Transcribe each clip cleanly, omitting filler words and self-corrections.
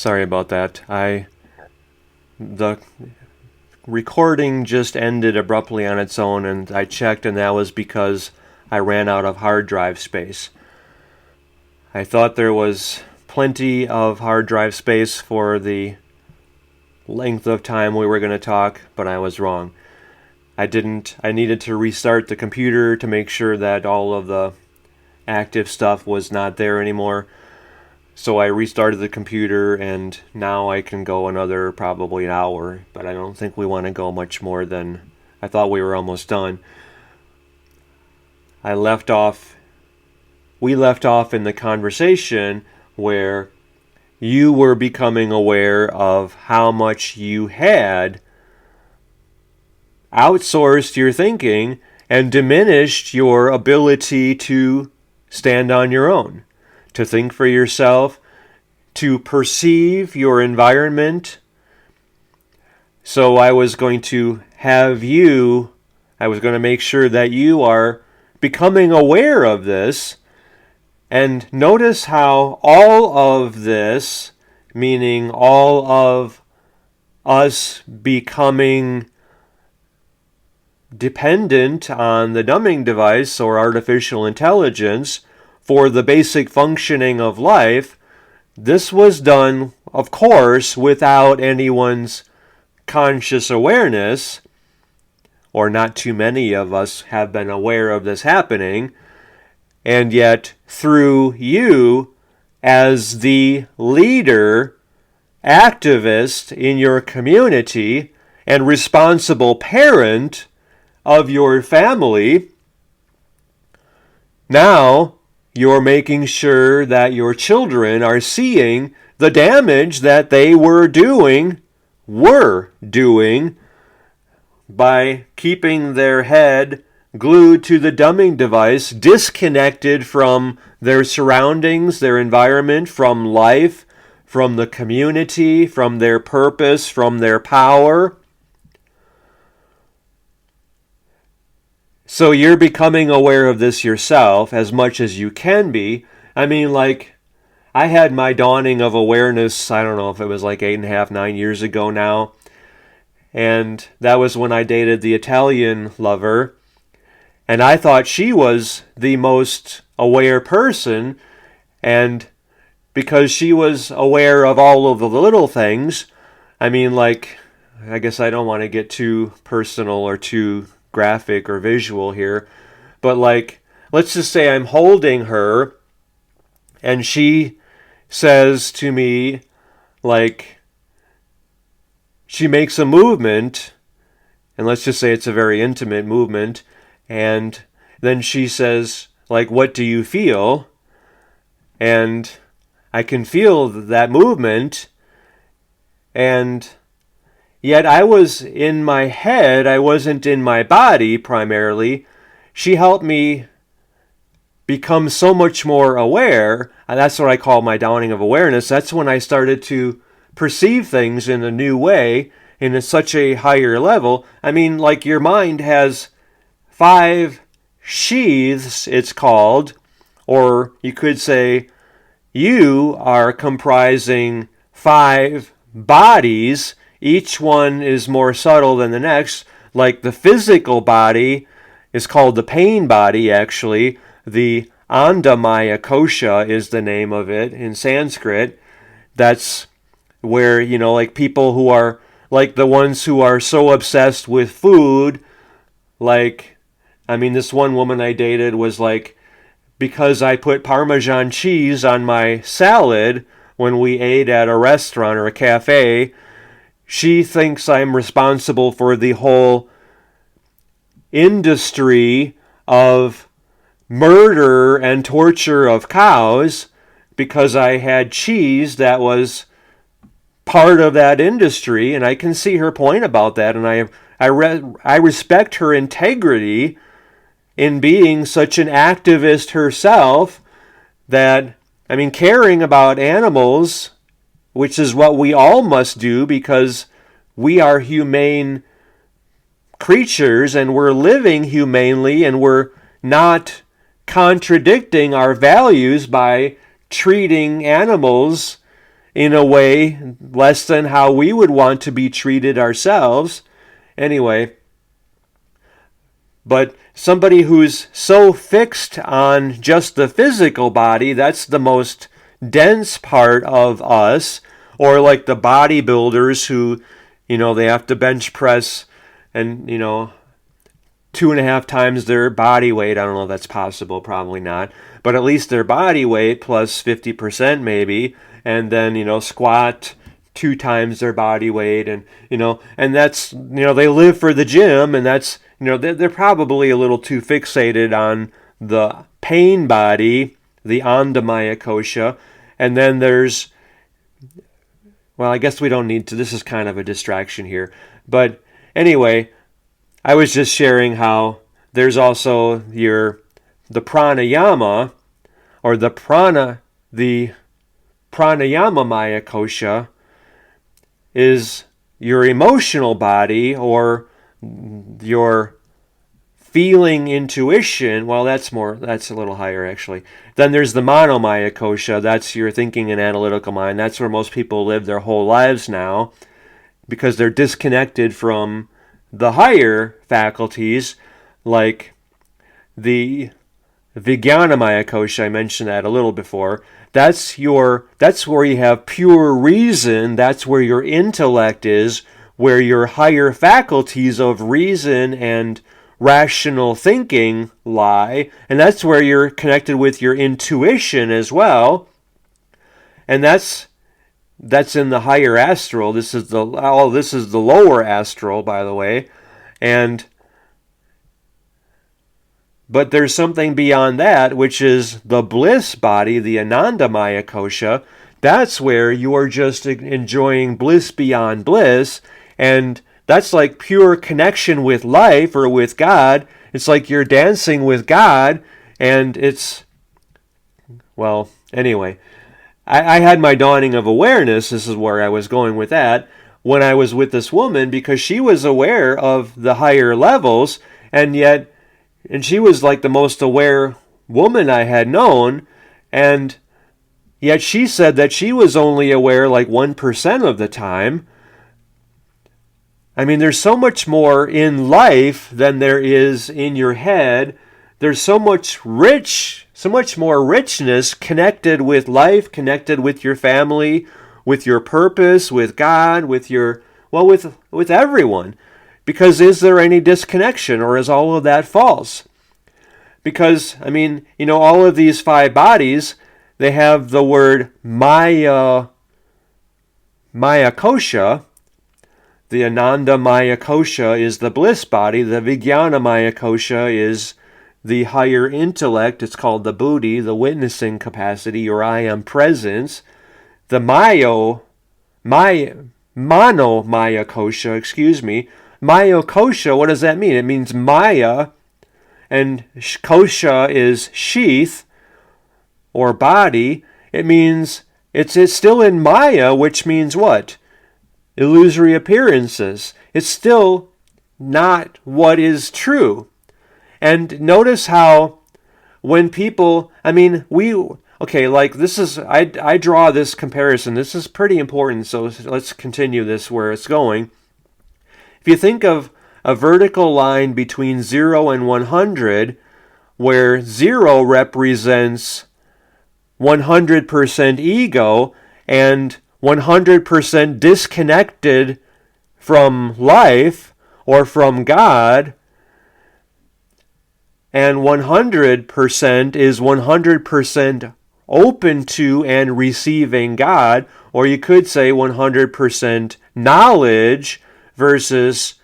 Sorry about that. The recording just ended abruptly on its own, and I checked, and that was because I ran out of hard drive space. I thought there was plenty of hard drive space for the length of time we were going to talk, but I was wrong. I needed to restart the computer to make sure that all of the active stuff was not there anymore. So I restarted the computer, and now I can go another probably an hour, but I don't think we want to go much more than I thought we were almost done. We left off in the conversation where you were becoming aware of how much you had outsourced your thinking and diminished your ability to stand on your own, to think for yourself, to perceive your environment. So I was going to make sure that you are becoming aware of this. And notice how all of this, meaning all of us becoming dependent on the dumbing device or artificial intelligence for the basic functioning of life, this was done, of course, without anyone's conscious awareness, or not too many of us have been aware of this happening, and yet through you as the leader, activist in your community, and responsible parent of your family, now you're making sure that your children are seeing the damage that they were doing by keeping their head glued to the dumbing device, disconnected from their surroundings, their environment, from life, from the community, from their purpose, from their power. So you're becoming aware of this yourself as much as you can be. I mean, like, I had my dawning of awareness, I don't know if it was like 8.5, 9 years ago now. And that was when I dated the Italian lover. And I thought she was the most aware person. And because she was aware of all of the little things, I mean, like, I guess I don't want to get too personal or too graphic or visual here, but like, let's just say I'm holding her and she says to me, like, she makes a movement, and let's just say it's a very intimate movement, and then she says, like, what do you feel? And I can feel that movement, and yet I was in my head, I wasn't in my body primarily. She helped me become so much more aware, and that's what I call my dawning of awareness. That's when I started to perceive things in a new way, in such a higher level. I mean, like, your mind has 5 sheaths, it's called, or you could say you are comprising 5 bodies. Each one is more subtle than the next. Like, the physical body is called the pain body, actually. The Andamaya Kosha is the name of it in Sanskrit. That's where, like, people who are, like, the ones who are so obsessed with food, like, I mean, this one woman I dated was like, because I put Parmesan cheese on my salad when we ate at a restaurant or a cafe, she thinks I'm responsible for the whole industry of murder and torture of cows because I had cheese that was part of that industry. And I can see her point about that, and I respect her integrity in being such an activist herself, that, I mean, caring about animals, which is what we all must do because we are humane creatures and we're living humanely, and we're not contradicting our values by treating animals in a way less than how we would want to be treated ourselves. Anyway, but somebody who's so fixed on just the physical body, that's the most dense part of us, or like the bodybuilders who, they have to bench press and, 2.5 times their body weight. I don't know if that's possible, probably not, but at least their body weight plus 50% maybe, and then, squat 2 times their body weight, and, and that's, they live for the gym, and that's, they're probably a little too fixated on the pain body, the andamaya kosha, and then there's, well, I guess we don't need to, this is kind of a distraction here, but anyway, I was just sharing how there's also the pranayama, or the pranayama maya kosha is your emotional body, or your feeling intuition. Well, that's a little higher actually. Then there's the manomaya kosha, that's your thinking and analytical mind. That's where most people live their whole lives now, because they're disconnected from the higher faculties, like the vijnanamaya kosha. I mentioned that a little before. That's where you have pure reason. That's where your intellect is, where your higher faculties of reason and rational thinking lie, and that's where you're connected with your intuition as well. And that's in the higher astral. This is the lower astral, by the way. But there's something beyond that, which is the bliss body, the anandamaya kosha. That's where you are just enjoying bliss beyond bliss, and that's like pure connection with life or with God. It's like you're dancing with God, and it's, well, anyway. I had my dawning of awareness, this is where I was going with that, when I was with this woman, because she was aware of the higher levels, and she was like the most aware woman I had known, and yet she said that she was only aware like 1% of the time. I mean, there's so much more in life than there is in your head. There's so much more richness connected with life, connected with your family, with your purpose, with God, with everyone. Because is there any disconnection, or is all of that false? Because, I mean, all of these 5 bodies, they have the word maya kosha. The ananda maya kosha is the bliss body. The vijnana maya kosha is the higher intellect. It's called the buddhi, the witnessing capacity, or I am presence. The mano maya kosha, Maya kosha, what does that mean? It means maya, and kosha is sheath, or body. It means it's still in maya, which means what? Illusory appearances. It's still not what is true. And notice how when people, I draw this comparison. This is pretty important, so let's continue this where it's going. If you think of a vertical line between 0 and 100, where 0 represents 100% ego and 100% disconnected from life or from God, and 100% is 100% open to and receiving God, or you could say 100% knowledge versus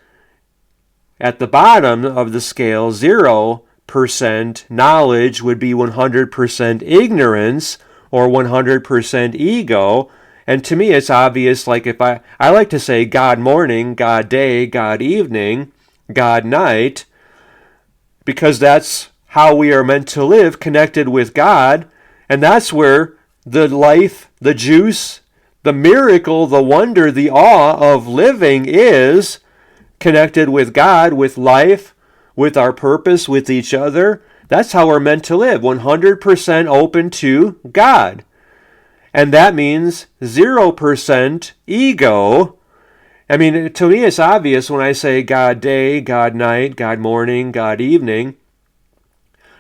at the bottom of the scale, 0% knowledge would be 100% ignorance or 100% ego. And to me, it's obvious, like if I like to say God morning, God day, God evening, God night, because that's how we are meant to live, connected with God. And that's where the life, the juice, the miracle, the wonder, the awe of living is, connected with God, with life, with our purpose, with each other. That's how we're meant to live, 100% open to God. And that means 0% ego. I mean, to me, it's obvious when I say God day, God night, God morning, God evening.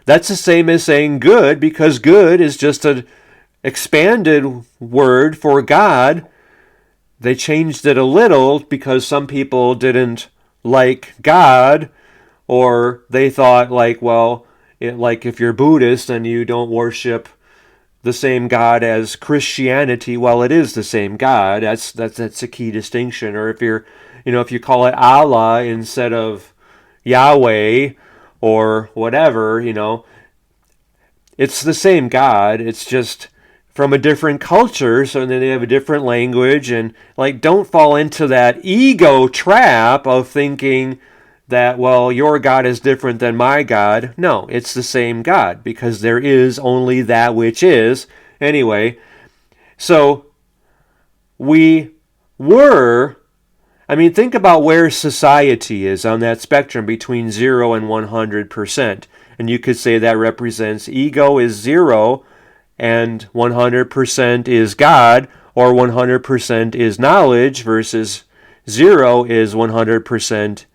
That's the same as saying good, because good is just an expanded word for God. They changed it a little because some people didn't like God, or they thought like, well, like if you're Buddhist and you don't worship the same God as Christianity, well, it is the same God. That's a key distinction. Or if if you call it Allah instead of Yahweh or whatever, it's the same God. It's just from a different culture, so then they have a different language, and like, don't fall into that ego trap of thinking that, well, your God is different than my God. No, it's the same God, because there is only that which is. Anyway, so think about where society is on that spectrum between 0 and 100%. And you could say that represents ego is 0 and 100% is God, or 100% is knowledge versus 0 is 100%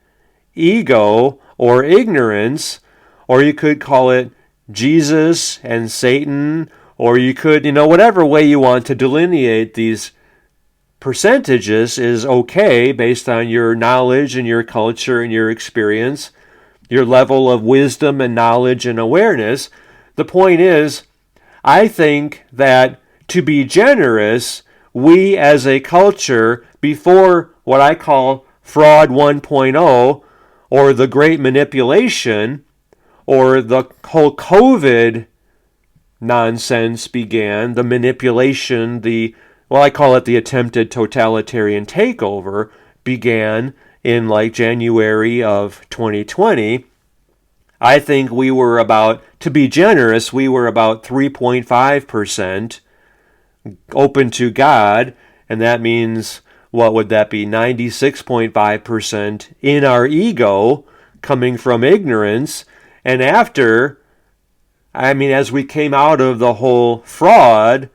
ego or ignorance. Or you could call it Jesus and Satan, or you could, whatever way you want to delineate these percentages is okay based on your knowledge and your culture and your experience, your level of wisdom and knowledge and awareness. The point is, I think that to be generous, we as a culture, before what I call fraud 1.0, or the great manipulation, or the whole COVID nonsense began, the manipulation, I call it the attempted totalitarian takeover, began in like January of 2020. I think to be generous, we were about 3.5% open to God, and that means, what would that be, 96.5% in our ego, coming from ignorance. And as we came out of the whole fraud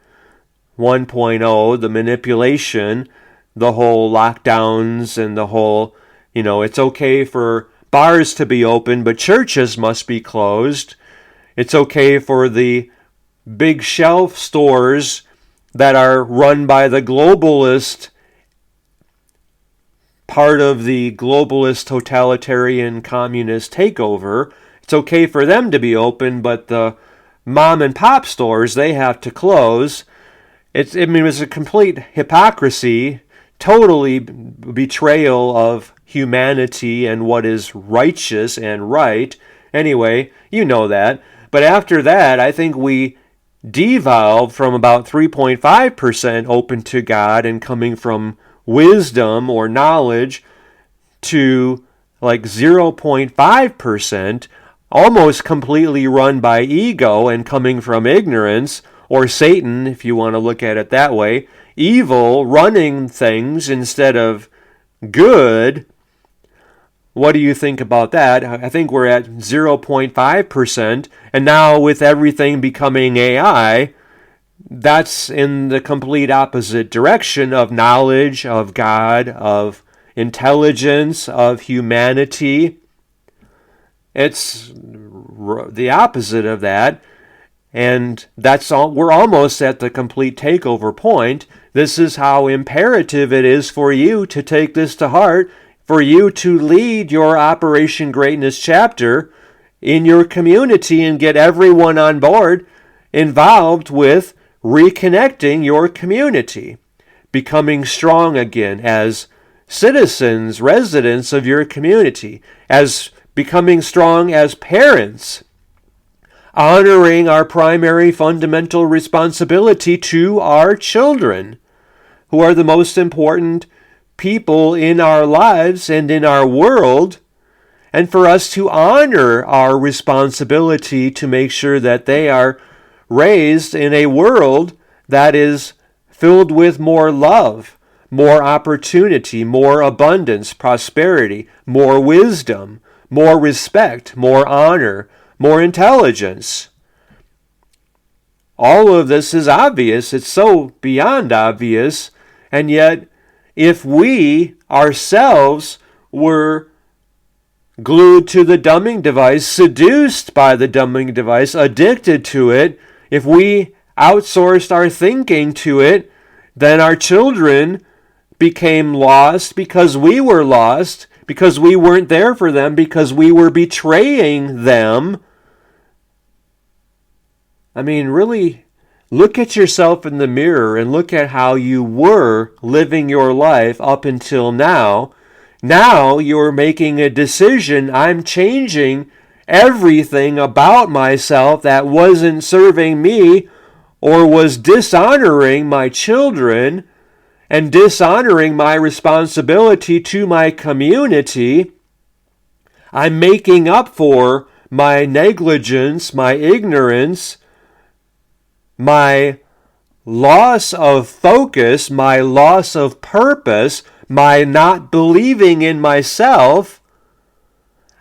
1.0, the manipulation, the whole lockdowns, and the whole, it's okay for bars to be open, but churches must be closed. It's okay for the big shelf stores that are run by the globalist, part of the globalist totalitarian communist takeover. It's okay for them to be open, but the mom and pop stores, they have to close. It was a complete hypocrisy, totally betrayal of humanity and what is righteous and right. Anyway, you know that. But after that, I think we devolved from about 3.5% open to God and coming from wisdom or knowledge to like 0.5%, almost completely run by ego and coming from ignorance, or Satan, if you want to look at it that way, evil running things instead of good. What do you think about that? I think we're at 0.5%, and now with everything becoming AI, that's in the complete opposite direction of knowledge, of God, of intelligence, of humanity. It's the opposite of that. And that's all. We're almost at the complete takeover point. This is how imperative it is for you to take this to heart, for you to lead your Operation Greatness chapter in your community and get everyone on board, involved with reconnecting your community, becoming strong again as citizens, residents of your community, as becoming strong as parents, honoring our primary fundamental responsibility to our children, who are the most important people in our lives and in our world, and for us to honor our responsibility to make sure that they are raised in a world that is filled with more love, more opportunity, more abundance, prosperity, more wisdom, more respect, more honor, more intelligence. all of this is obvious. It's so beyond obvious. And yet, if we ourselves were glued to the dumbing device, seduced by the dumbing device, addicted to it, if we outsourced our thinking to it, then our children became lost because we were lost, because we weren't there for them, because we were betraying them. I mean, really, look at yourself in the mirror and look at how you were living your life up until now. Now you're making a decision. I'm changing everything about myself that wasn't serving me or was dishonoring my children and dishonoring my responsibility to my community. I'm making up for my negligence, my ignorance, my loss of focus, my loss of purpose, my not believing in myself.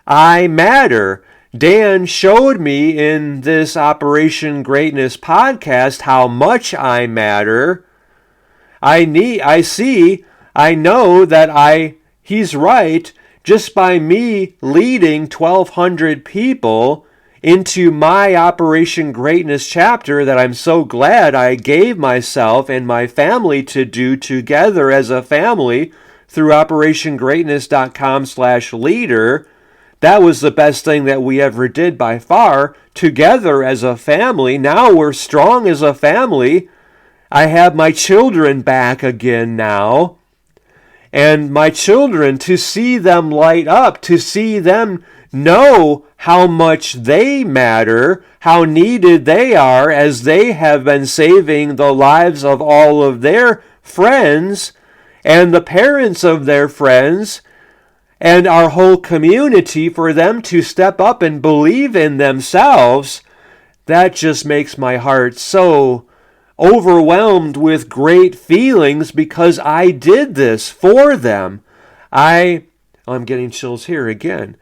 I matter. Dan showed me in this Operation Greatness podcast how much I matter. I know that he's right just by me leading 1,200 people into my Operation Greatness chapter that I'm so glad I gave myself and my family to do together as a family through operationgreatness.com/leader. That was the best thing that we ever did by far, together as a family. Now we're strong as a family. I have my children back again now. And my children, to see them light up, to see them know how much they matter, how needed they are, as they have been saving the lives of all of their friends and the parents of their friends and our whole community, for them to step up and believe in themselves. That just makes my heart so overwhelmed with great feelings because I did this for them. I'm getting chills here again.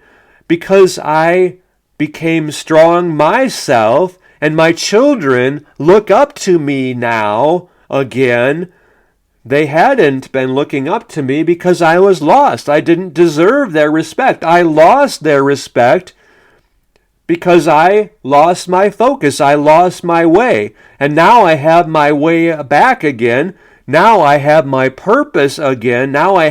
Because I became strong myself, and my children look up to me now again. They hadn't been looking up to me because I was lost. I didn't deserve their respect. I lost their respect because I lost my focus. I lost my way. And now I have my way back again. Now I have my purpose again. Now I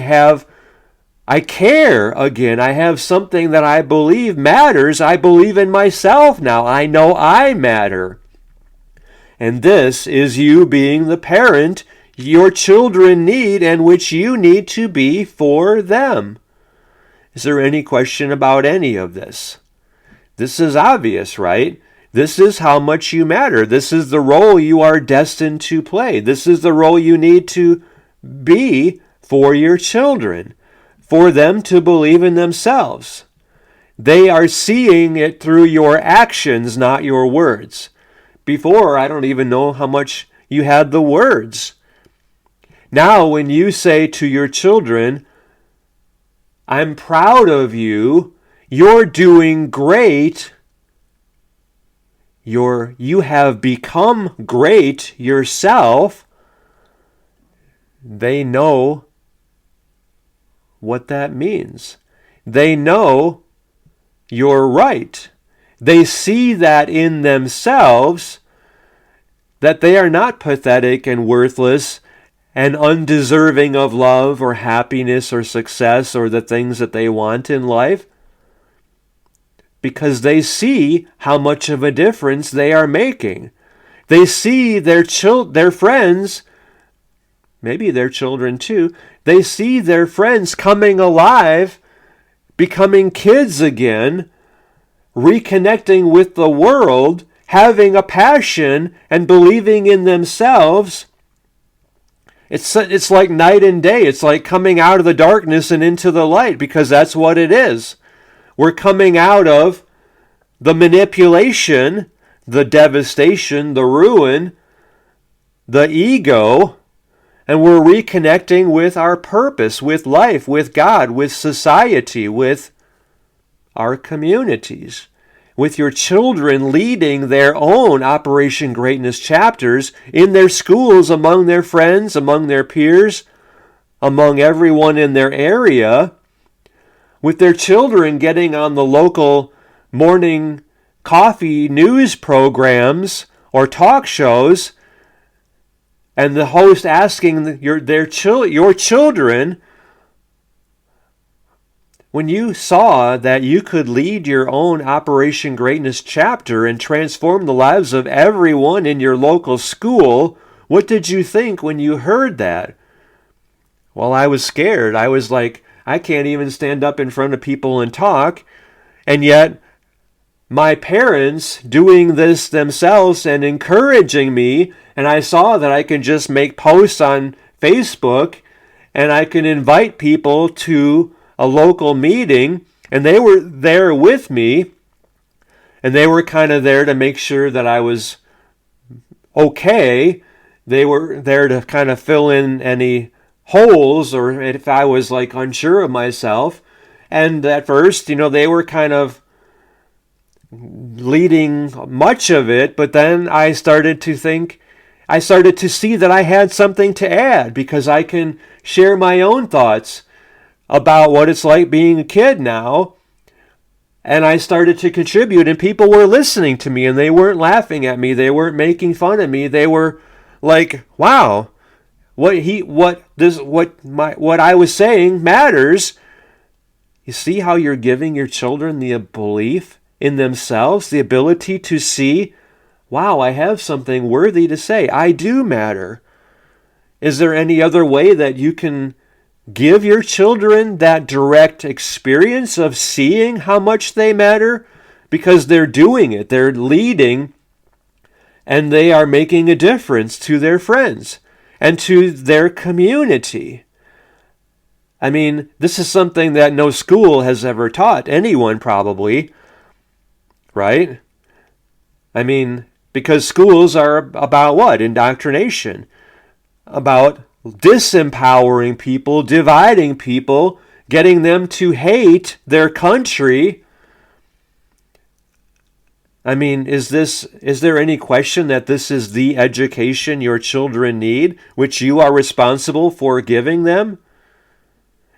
care again. I have something that I believe matters. I believe in myself now. I know I matter. And this is you being the parent your children need and which you need to be for them. Is there any question about any of this? This is obvious, right? This is how much you matter. This is the role you are destined to play. This is the role you need to be for your children, for them to believe in themselves. They are seeing it through your actions, not your words. Before, I don't even know how much you had the words. Now, when you say to your children, I'm proud of you, you're doing great, you have become great yourself, they know what that means. They know you're right. They see that in themselves, that they are not pathetic and worthless and undeserving of love or happiness or success or the things that they want in life, because they see how much of a difference they are making. They see their friends, maybe their children too, they see their friends coming alive, becoming kids again, reconnecting with the world, having a passion and believing in themselves. It's like night and day. It's like coming out of the darkness and into the light, because that's what it is. We're coming out of the manipulation, the devastation, the ruin, the ego, and we're reconnecting with our purpose, with life, with God, with society, with our communities. with your children leading their own Operation Greatness chapters in their schools, among their friends, among their peers, among everyone in their area, with their children getting on the local morning coffee news programs or talk shows, and the host asking your children, when you saw that you could lead your own Operation Greatness chapter and transform the lives of everyone in your local school, what did you think when you heard that? Well, I was scared. I was like, I can't even stand up in front of people and talk. And yet, my parents doing this themselves and encouraging me, and I saw that I can just make posts on Facebook and I can invite people to a local meeting, and they were there with me, and they were kind of there to make sure that I was okay. They were there to kind of fill in any holes or if I was like unsure of myself. And at first, they were kind of leading much of it, but then I started to see that I had something to add, because I can share my own thoughts about what it's like being a kid now. And I started to contribute, and people were listening to me, and they weren't laughing at me. They weren't making fun of me. They were like, wow, what I was saying matters. You see how you're giving your children the belief in themselves, the ability to see, wow, I have something worthy to say. I do matter. Is there any other way that you can give your children that direct experience of seeing how much they matter? Because they're doing it. They're leading, and they are making a difference to their friends and to their community. I mean, this is something that no school has ever taught anyone, probably, right? I mean, because schools are about what? Indoctrination. About disempowering people, dividing people, getting them to hate their country. I mean, is there any question that this is the education your children need, which you are responsible for giving them?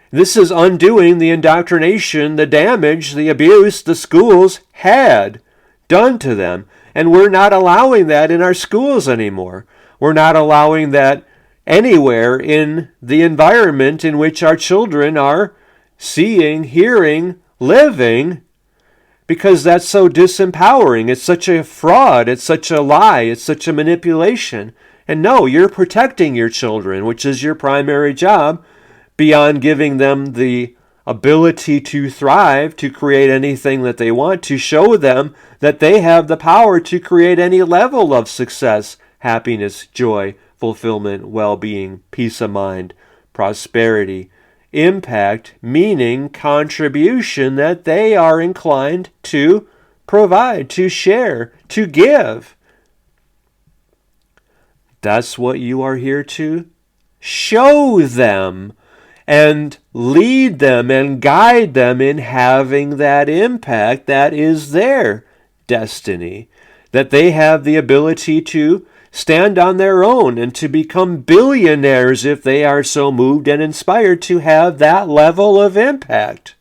This is undoing the indoctrination, the damage, the abuse the schools had done to them. And we're not allowing that in our schools anymore. We're not allowing that anywhere in the environment in which our children are seeing, hearing, living, because that's so disempowering. It's such a fraud. It's such a lie. It's such a manipulation. And no, you're protecting your children, which is your primary job, beyond giving them the ability to thrive, to create anything that they want, to show them that they have the power to create any level of success, happiness, joy, fulfillment, well-being, peace of mind, prosperity, impact, meaning, contribution that they are inclined to provide, to share, to give. That's what you are here to show them and lead them and guide them in having that impact that is their destiny, that they have the ability to stand on their own and to become billionaires if they are so moved and inspired to have that level of impact.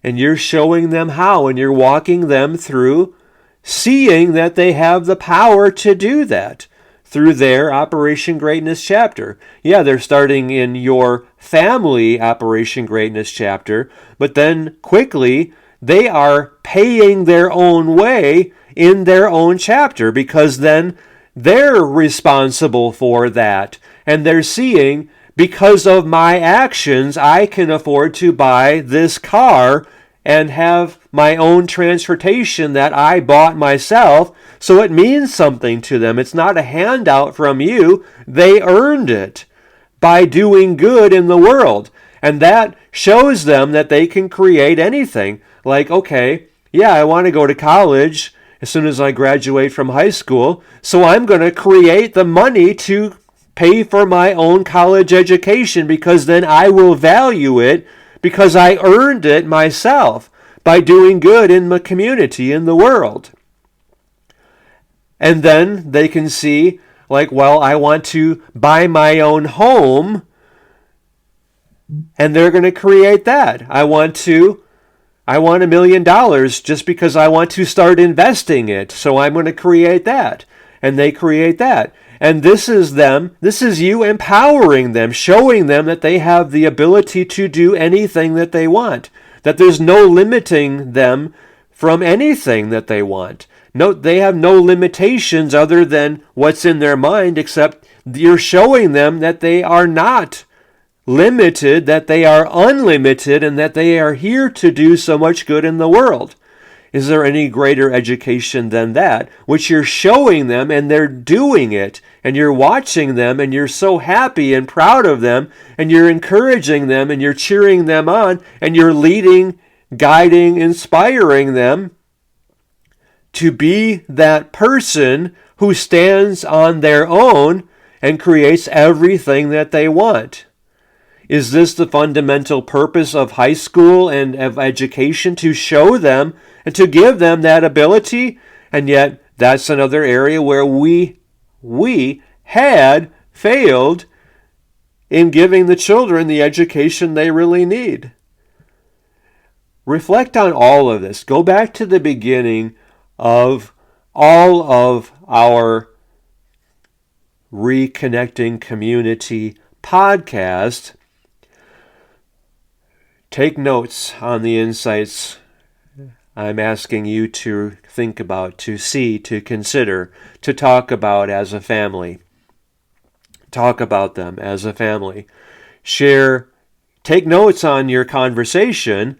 And you're showing them how, and you're walking them through seeing that they have the power to do that through their Operation Greatness chapter. Yeah, they're starting in your family Operation Greatness chapter, but then quickly they are paying their own way in their own chapter, because then they're responsible for that. And they're seeing, because of my actions, I can afford to buy this car and have my own transportation that I bought myself. So it means something to them. It's not a handout from you. They earned it by doing good in the world. And that shows them that they can create anything. Like, okay, yeah, I want to go to college as soon as I graduate from high school, so I'm going to create the money to pay for my own college education, because then I will value it because I earned it myself. by doing good in the community, in the world. And then they can see, like, well, I want to buy my own home, and they're going to create that. I want $1 million just because I want to start investing it, so I'm going to create that. And they create that. And this is you empowering them, showing them that they have the ability to do anything that they want, that there's no limiting them from anything that they want. No, they have no limitations other than what's in their mind, except you're showing them that they are not limited, that they are unlimited, and that they are here to do so much good in the world. Is there any greater education than that? Which you're showing them, and they're doing it, and you're watching them, and you're so happy and proud of them, and you're encouraging them, and you're cheering them on, and you're leading, guiding, inspiring them to be that person who stands on their own and creates everything that they want. Is this the fundamental purpose of high school and of education, to show them and to give them that ability? And yet that's another area where we had failed in giving the children the education they really need. Reflect on all of this. Go back to the beginning of all of our Reconnecting Community podcast. Take notes on the insights I'm asking you to think about, to see, to consider, to talk about as a family. Talk about them as a family. Share, take notes on your conversation.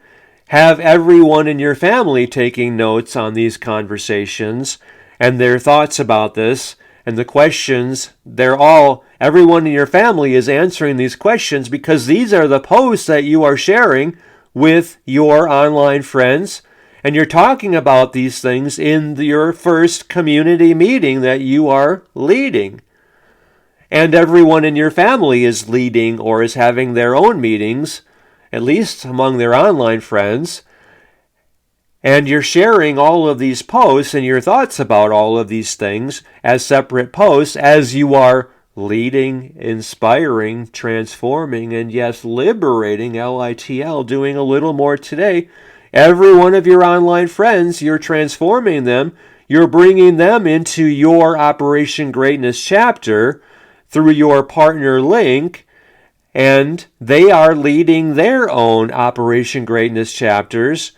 Have everyone in your family taking notes on these conversations and their thoughts about this and the questions. Everyone in your family is answering these questions, because these are the posts that you are sharing with your online friends, and you're talking about these things in your first community meeting that you are leading. And everyone in your family is leading or is having their own meetings, at least among their online friends. And you're sharing all of these posts and your thoughts about all of these things as separate posts as you are leading, inspiring, transforming, and yes, liberating, LITL, doing a little more today. Every one of your online friends, you're transforming them. You're bringing them into your Operation Greatness chapter through your partner link, and they are leading their own Operation Greatness chapters,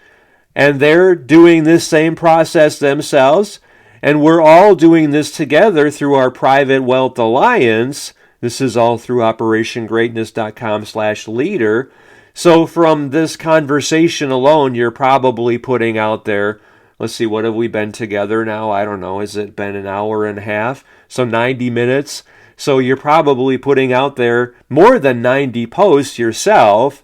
and they're doing this same process themselves. And we're all doing this together through our Private Wealth Alliance. This is all through operationgreatness.com/leader. So from this conversation alone, you're probably putting out there, let's see, what have we been together now? I don't know. Has it been an hour and a half? So 90 minutes. So you're probably putting out there more than 90 posts yourself,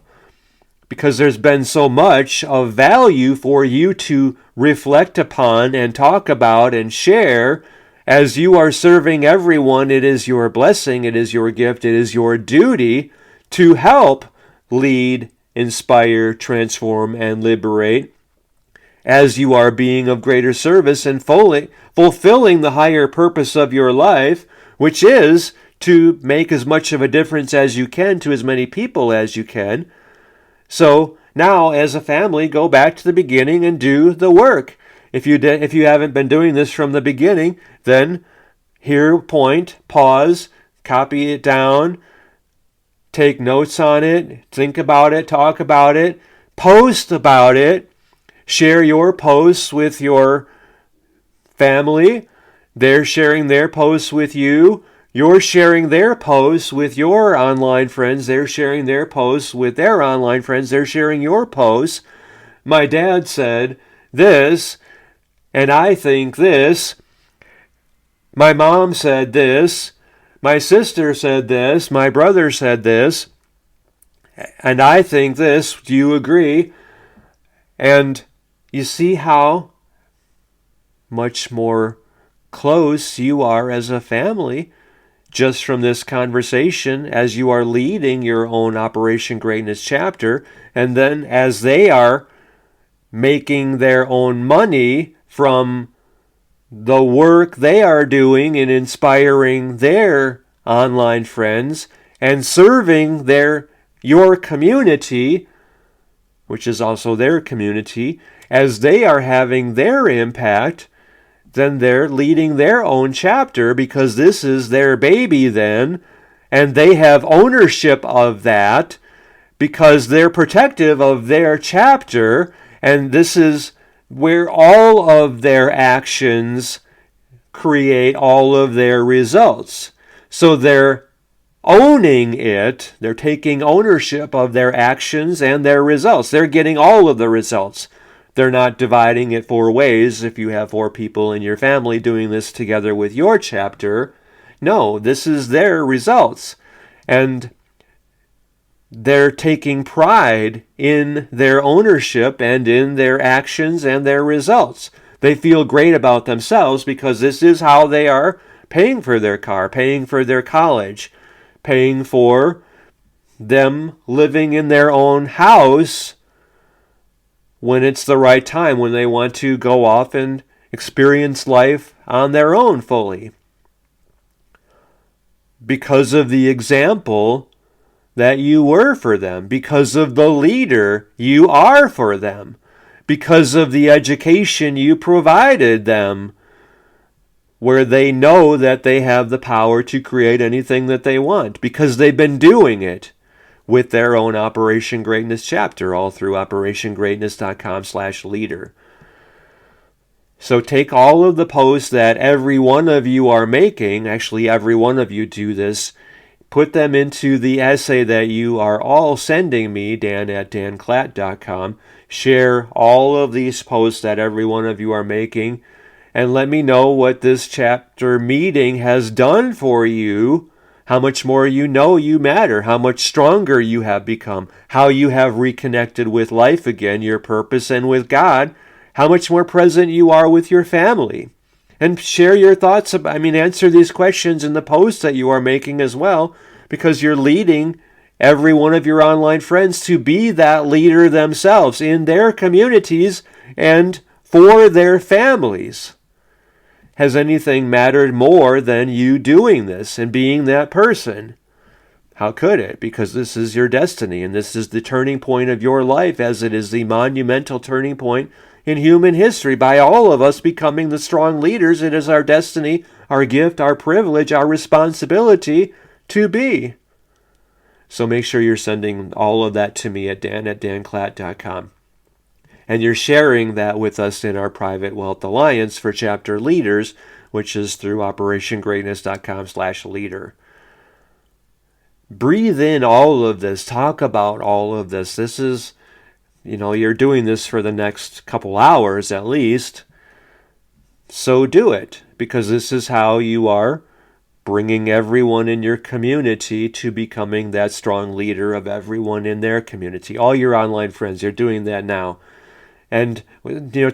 because there's been so much of value for you to reflect upon and talk about and share. As you are serving everyone, it is your blessing, it is your gift, it is your duty to help lead, inspire, transform, and liberate, as you are being of greater service and fulfilling the higher purpose of your life, which is to make as much of a difference as you can to as many people as you can. So now, as a family, go back to the beginning and do the work. If you haven't been doing this from the beginning, then pause, copy it down, take notes on it, think about it, talk about it, post about it, share your posts with your family. They're sharing their posts with you. You're sharing their posts with your online friends. They're sharing their posts with their online friends. They're sharing your posts. My dad said this, and I think this. My mom said this. My sister said this. My brother said this. And I think this. Do you agree? And you see how much more close you are as a family just from this conversation, as you are leading your own Operation Greatness chapter, and then as they are making their own money from the work they are doing in inspiring their online friends and serving your community, which is also their community, as they are having their impact, then they're leading their own chapter because this is their baby then, and they have ownership of that because they're protective of their chapter, and this is where all of their actions create all of their results. So they're owning it, they're taking ownership of their actions and their results. They're getting all of the results. They're not dividing it 4 ways if you have 4 people in your family doing this together with your chapter. No, this is their results. And they're taking pride in their ownership and in their actions and their results. They feel great about themselves because this is how they are paying for their car, paying for their college, paying for them living in their own house when it's the right time, when they want to go off and experience life on their own fully. Because of the example that you were for them, because of the leader you are for them, because of the education you provided them, where they know that they have the power to create anything that they want, because they've been doing it with their own Operation Greatness chapter, all through operationgreatness.com/leader. So take all of the posts that every one of you are making, actually every one of you do this, put them into the essay that you are all sending me, dan@danclatt.com. Share all of these posts that every one of you are making, and let me know what this chapter meeting has done for you, how much more you know you matter, how much stronger you have become, how you have reconnected with life again, your purpose, and with God, how much more present you are with your family. And share your thoughts, answer these questions in the posts that you are making as well, because you're leading every one of your online friends to be that leader themselves in their communities and for their families. Has anything mattered more than you doing this and being that person? How could it? Because this is your destiny, and this is the turning point of your life, as it is the monumental turning point in human history. By all of us becoming the strong leaders, it is our destiny, our gift, our privilege, our responsibility to be. So make sure you're sending all of that to me at dan@danclatt.com. And you're sharing that with us in our Private Wealth Alliance for chapter leaders, which is through operationgreatness.com/leader. Breathe in all of this. Talk about all of this. This is, you're doing this for the next couple hours at least. So do it, because this is how you are bringing everyone in your community to becoming that strong leader of everyone in their community. All your online friends, you're doing that now. And,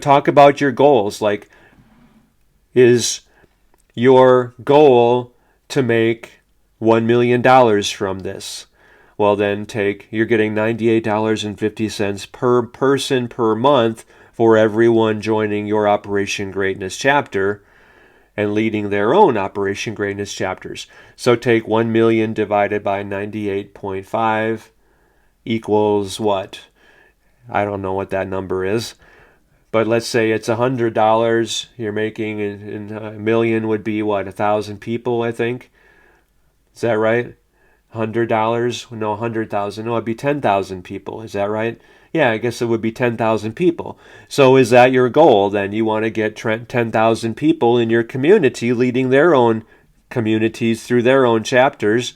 talk about your goals. Like, is your goal to make $1 million from this? Well, then you're getting $98.50 per person per month for everyone joining your Operation Greatness chapter and leading their own Operation Greatness chapters. So take 1 million divided by 98.5 equals what? I don't know what that number is. But let's say it's $100 you're making, and a million would be what, 1,000 people, I think? Is that right? $100? No, 100,000. No, it'd be 10,000 people. Is that right? Yeah, I guess it would be 10,000 people. So is that your goal then? You want to get 10,000 people in your community leading their own communities through their own chapters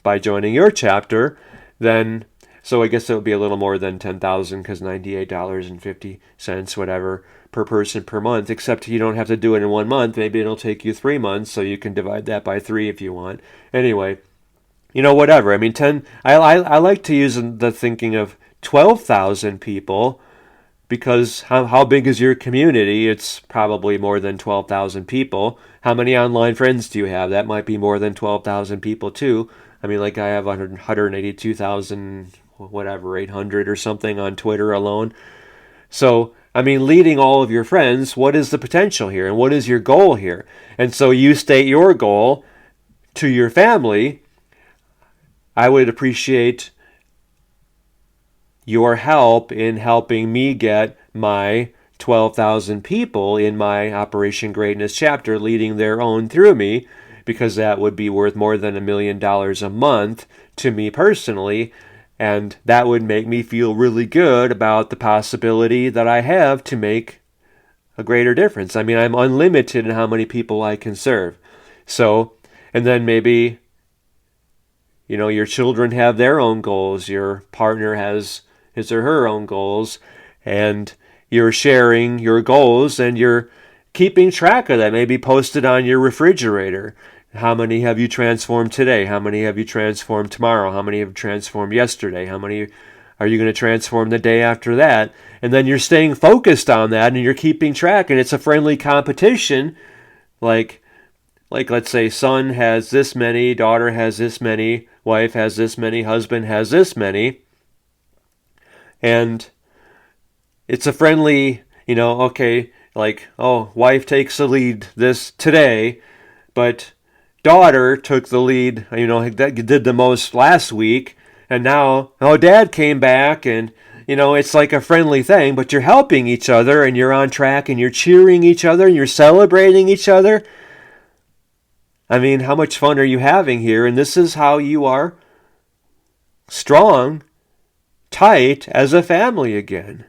by joining your chapter, then... So I guess it would be a little more than 10,000 because $98.50, whatever, per person per month, except you don't have to do it in 1 month. Maybe it'll take you 3 months, so you can divide that by 3 if you want. Anyway, whatever. I like to use the thinking of 12,000 people, because how big is your community? It's probably more than 12,000 people. How many online friends do you have? That might be more than 12,000 people too. I have 182,000... 800 or something on Twitter alone. So, I mean, leading all of your friends, what is the potential here? And what is your goal here? And so you state your goal to your family. I would appreciate your help in helping me get my 12,000 people in my Operation Greatness chapter leading their own through me, because that would be worth more than $1 million a month to me personally. And that would make me feel really good about the possibility that I have to make a greater difference. I mean, I'm unlimited in how many people I can serve. So, and then maybe, your children have their own goals. Your partner has his or her own goals. And you're sharing your goals and you're keeping track of that. Maybe post it on your refrigerator. How many have you transformed today? How many have you transformed tomorrow? How many have you transformed yesterday? How many are you going to transform the day after that? And then you're staying focused on that and you're keeping track, and it's a friendly competition. Like let's say son has this many, daughter has this many, wife has this many, husband has this many. And it's a friendly, okay, like, oh, wife takes the lead this today, but daughter took the lead, did the most last week, and now, dad came back, and, it's like a friendly thing, but you're helping each other, and you're on track, and you're cheering each other, and you're celebrating each other. I mean, how much fun are you having here? And this is how you are strong, tight as a family again.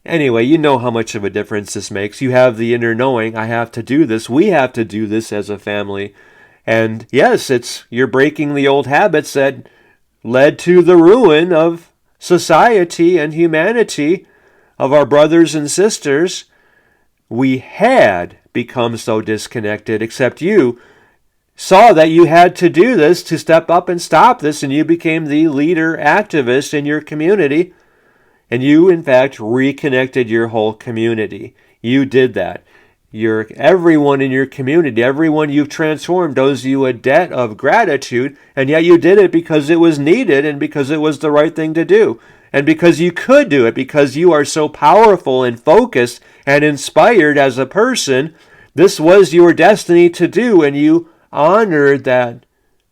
Anyway, you know how much of a difference this makes. You have the inner knowing, I have to do this. We have to do this as a family. And yes, you're breaking the old habits that led to the ruin of society and humanity, of our brothers and sisters. We had become so disconnected, except you saw that you had to do this to step up and stop this, and you became the leader activist in your community. And you, in fact, reconnected your whole community. You did that. Everyone in your community, everyone you've transformed owes you a debt of gratitude, and yet you did it because it was needed and because it was the right thing to do. And because you could do it, because you are so powerful and focused and inspired as a person, this was your destiny to do, and you honored that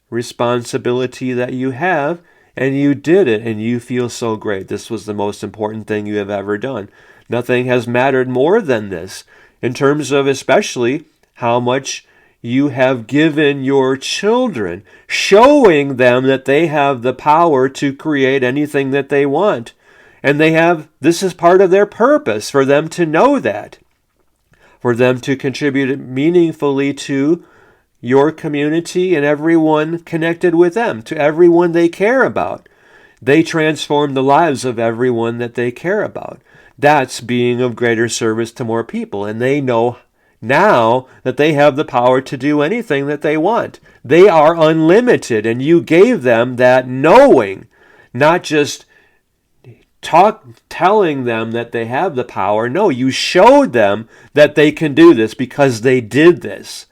responsibility that you have. And you did it, and you feel so great. This was the most important thing you have ever done. Nothing has mattered more than this, in terms of especially how much you have given your children, showing them that they have the power to create anything that they want. And this is part of their purpose, for them to know that, for them to contribute meaningfully to your community and everyone connected with them, to everyone they care about. They transform the lives of everyone that they care about. That's being of greater service to more people. And they know now that they have the power to do anything that they want. They are unlimited, and you gave them that knowing, not just telling them that they have the power. No, you showed them that they can do this because they did this.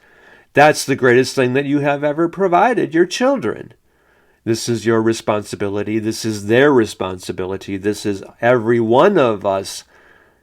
That's the greatest thing that you have ever provided your children. This is your responsibility. This is their responsibility. This is every one of us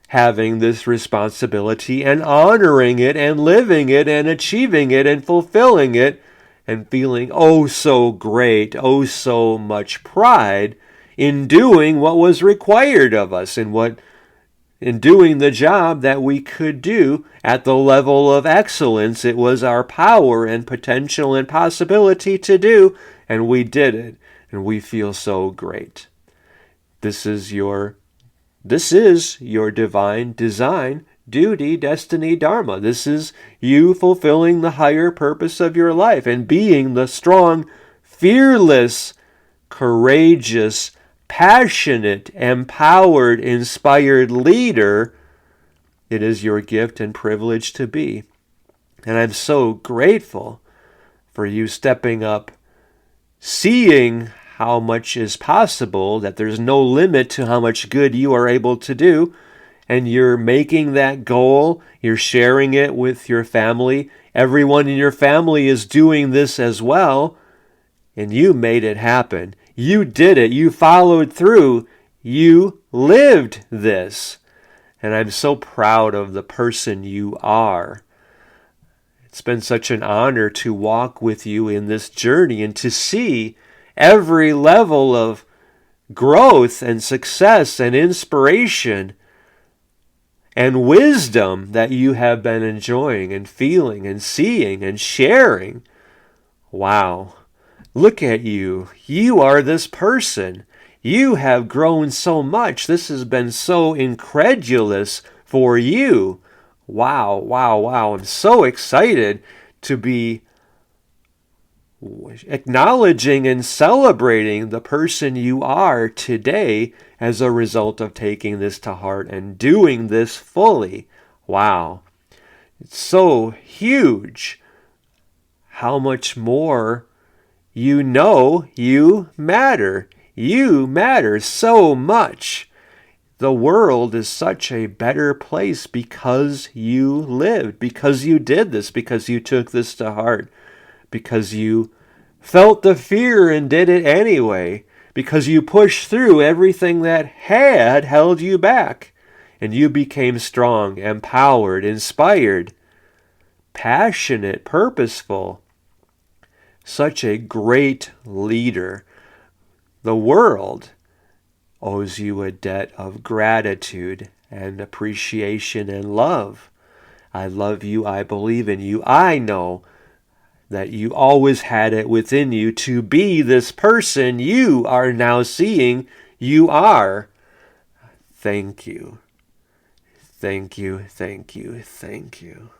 having this responsibility and honoring it and living it and achieving it and fulfilling it and feeling oh so great, oh so much pride in doing what was required of us, in doing the job that we could do at the level of excellence it was our power and potential and possibility to do, and we did it, and we feel so great. This is your divine design, duty, destiny, dharma. This is you fulfilling the higher purpose of your life and being the strong, fearless, courageous, passionate, empowered, inspired leader it is your gift and privilege to be. And I'm so grateful for you stepping up, seeing how much is possible, that there's no limit to how much good you are able to do, and you're making that goal, you're sharing it with your family. Everyone in your family is doing this as well, and you made it happen. You did it. You followed through. You lived this. And I'm so proud of the person you are. It's been such an honor to walk with you in this journey and to see every level of growth and success and inspiration and wisdom that you have been enjoying and feeling and seeing and sharing. Wow. Look at you. You are this person. You have grown so much. This has been so incredulous for you. Wow, wow, wow. I'm so excited to be acknowledging and celebrating the person you are today as a result of taking this to heart and doing this fully. Wow. It's so huge how much more you know you matter. You matter so much. The world is such a better place because you lived, because you did this, because you took this to heart, because you felt the fear and did it anyway, because you pushed through everything that had held you back, and you became strong, empowered, inspired, passionate, purposeful. Such a great leader. The world owes you a debt of gratitude and appreciation and love. I love you. I believe in you. I know that you always had it within you to be this person you are now seeing you are. Thank you. Thank you. Thank you. Thank you.